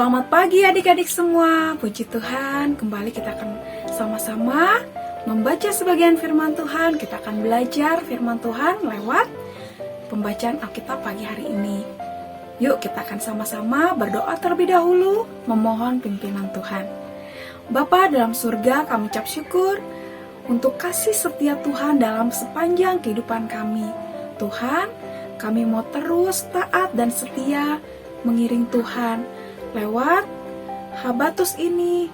Selamat pagi adik-adik semua. Puji Tuhan, kembali kita akan sama-sama membaca sebagian firman Tuhan. Kita akan belajar firman Tuhan lewat pembacaan Alkitab pagi hari ini. Yuk kita akan sama-sama berdoa terlebih dahulu, memohon pimpinan Tuhan. Bapa dalam surga, kami ucap syukur untuk kasih setia Tuhan dalam sepanjang kehidupan kami. Tuhan, kami mau terus taat dan setia mengiring Tuhan. Lewat Habatus ini,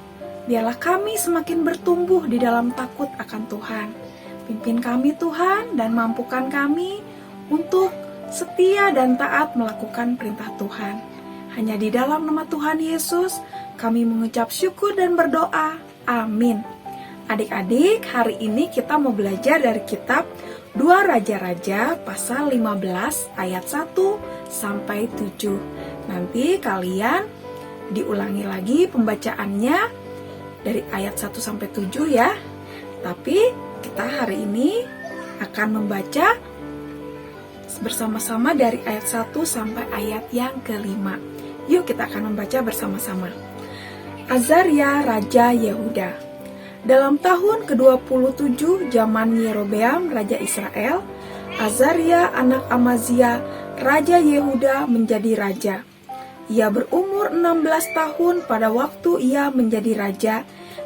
biarlah kami semakin bertumbuh di dalam takut akan Tuhan. Pimpin kami Tuhan dan mampukan kami untuk setia dan taat melakukan perintah Tuhan. Hanya di dalam nama Tuhan Yesus, kami mengucap syukur dan berdoa. Amin. Adik-adik, hari ini kita mau belajar dari kitab 2 Raja-Raja pasal 15 ayat 1 sampai 7. Nanti kalian diulangi lagi pembacaannya dari ayat 1 sampai 7 ya. Tapi kita hari ini akan membaca bersama-sama dari ayat 1 sampai ayat yang kelima. Yuk kita akan membaca bersama-sama. Azaria Raja Yehuda. Dalam tahun ke-27 zaman Yerobeam Raja Israel, Azaria anak Amazia Raja Yehuda menjadi raja. Ia berumur 16 tahun pada waktu ia menjadi raja,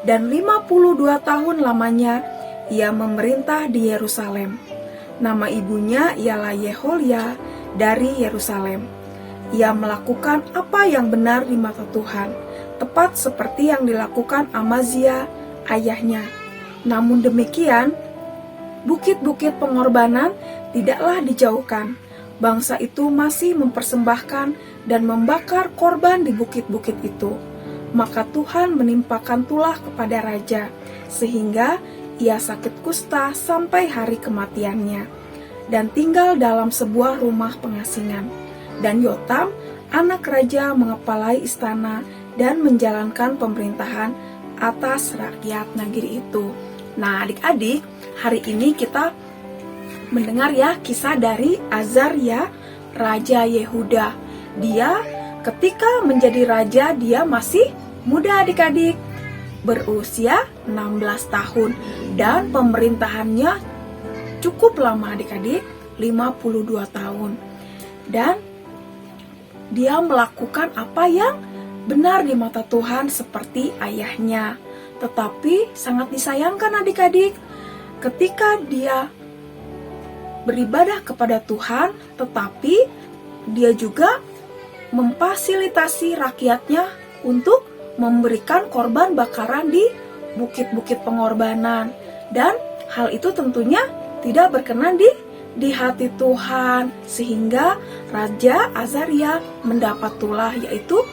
dan 52 tahun lamanya ia memerintah di Yerusalem. Nama ibunya ialah Yeholia dari Yerusalem. Ia melakukan apa yang benar di mata Tuhan, tepat seperti yang dilakukan Amazia ayahnya. Namun demikian, bukit-bukit pengorbanan tidaklah dijauhkan. Bangsa itu masih mempersembahkan dan membakar korban di bukit-bukit itu. Maka Tuhan menimpakan tulah kepada raja, sehingga ia sakit kusta sampai hari kematiannya, dan tinggal dalam sebuah rumah pengasingan. Dan Yotam, anak raja, mengepalai istana dan menjalankan pemerintahan atas rakyat negeri itu. Nah, adik-adik, hari ini kita mendengar ya kisah dari Azaria Raja Yehuda. Dia ketika menjadi raja, dia masih muda adik-adik, berusia 16 tahun, dan pemerintahannya cukup lama adik-adik, 52 tahun. Dan dia melakukan apa yang benar di mata Tuhan seperti ayahnya. Tetapi sangat disayangkan adik-adik, ketika dia beribadah kepada Tuhan, tetapi dia juga memfasilitasi rakyatnya untuk memberikan korban bakaran di bukit-bukit pengorbanan. Dan hal itu tentunya tidak berkenan di hati Tuhan, sehingga Raja Azaria mendapat tulah, yaitu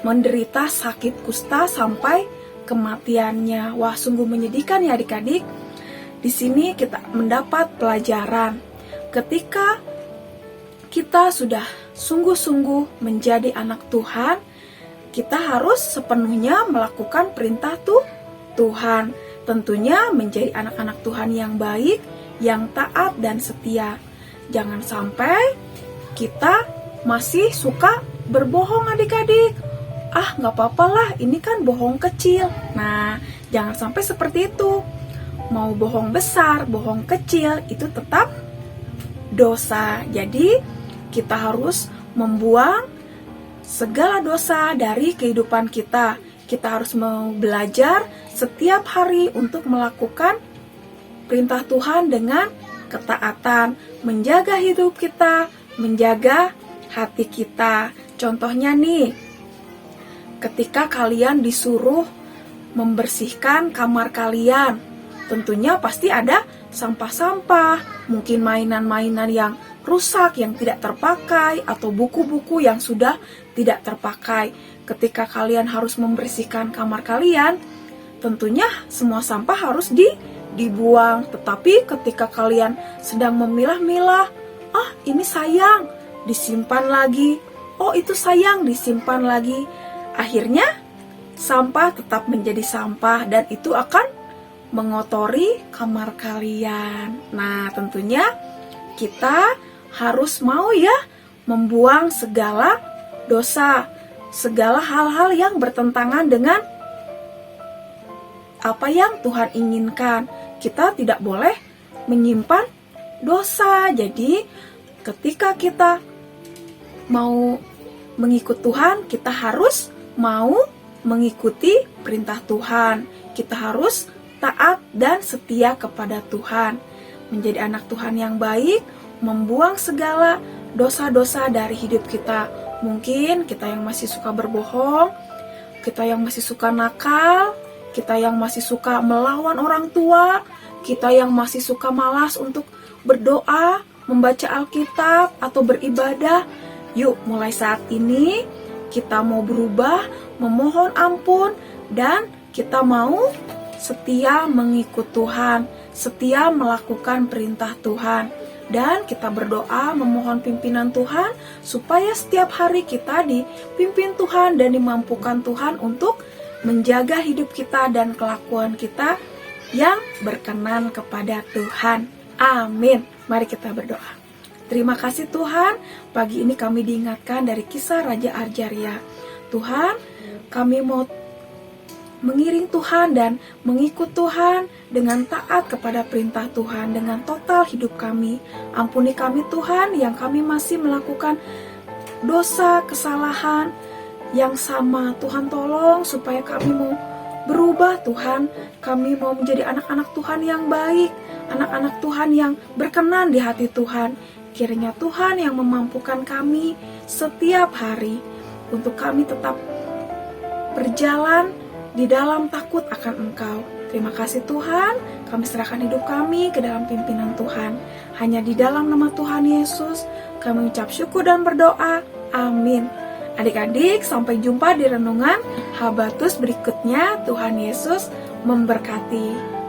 menderita sakit kusta sampai kematiannya. Wah, sungguh menyedihkan ya adik-adik. Di sini kita mendapat pelajaran. Ketika kita sudah sungguh-sungguh menjadi anak Tuhan, kita harus sepenuhnya melakukan perintah Tuhan. Tentunya menjadi anak-anak Tuhan yang baik, yang taat dan setia. Jangan sampai kita masih suka berbohong adik-adik. Ah, gak apa-apa lah, ini kan bohong kecil. Nah, jangan sampai seperti itu. Mau bohong besar, bohong kecil, itu tetap dosa. Jadi kita harus membuang segala dosa dari kehidupan kita. Kita harus belajar setiap hari untuk melakukan perintah Tuhan dengan ketaatan, menjaga hidup kita, menjaga hati kita. Contohnya nih, ketika kalian disuruh membersihkan kamar kalian, tentunya pasti ada sampah-sampah, mungkin mainan-mainan yang rusak, yang tidak terpakai, atau buku-buku yang sudah tidak terpakai. Ketika kalian harus membersihkan kamar kalian, tentunya semua sampah harus dibuang. Tetapi ketika kalian sedang memilah-milah, ah ini sayang, disimpan lagi. Oh itu sayang, disimpan lagi. Akhirnya sampah tetap menjadi sampah, dan itu akan mengotori kamar kalian. Nah, tentunya kita harus mau ya membuang segala dosa. segala hal-hal yang bertentangan dengan apa yang Tuhan inginkan. Kita tidak boleh menyimpan dosa. Jadi ketika kita mau mengikut Tuhan, kita harus mau mengikuti perintah Tuhan. Kita harus taat dan setia kepada Tuhan. Menjadi anak Tuhan yang baik, membuang segala dosa-dosa dari hidup kita. Mungkin kita yang masih suka berbohong, kita yang masih suka nakal, kita yang masih suka melawan orang tua, kita yang masih suka malas untuk berdoa, membaca Alkitab, atau beribadah. Yuk, mulai saat ini kita mau berubah, memohon ampun, dan kita mau setia mengikut Tuhan, setia melakukan perintah Tuhan. Dan kita berdoa memohon pimpinan Tuhan supaya setiap hari kita dipimpin Tuhan dan dimampukan Tuhan untuk menjaga hidup kita dan kelakuan kita yang berkenan kepada Tuhan. Amin. Mari kita berdoa. Terima kasih Tuhan, pagi ini kami diingatkan dari kisah Raja Azaria. Tuhan, kami mau mengiring Tuhan dan mengikut Tuhan dengan taat kepada perintah Tuhan dengan total hidup kami. Ampuni kami Tuhan yang kami masih melakukan dosa, kesalahan yang sama. Tuhan tolong supaya kami mau berubah Tuhan. Kami mau menjadi anak-anak Tuhan yang baik, anak-anak Tuhan yang berkenan di hati Tuhan. Kiranya Tuhan yang memampukan kami setiap hari untuk kami tetap berjalan di dalam takut akan Engkau. Terima kasih Tuhan, kami serahkan hidup kami ke dalam pimpinan Tuhan. Hanya di dalam nama Tuhan Yesus, kami ucap syukur dan berdoa. Amin. Adik-adik, sampai jumpa di renungan Habatus berikutnya. Tuhan Yesus memberkati.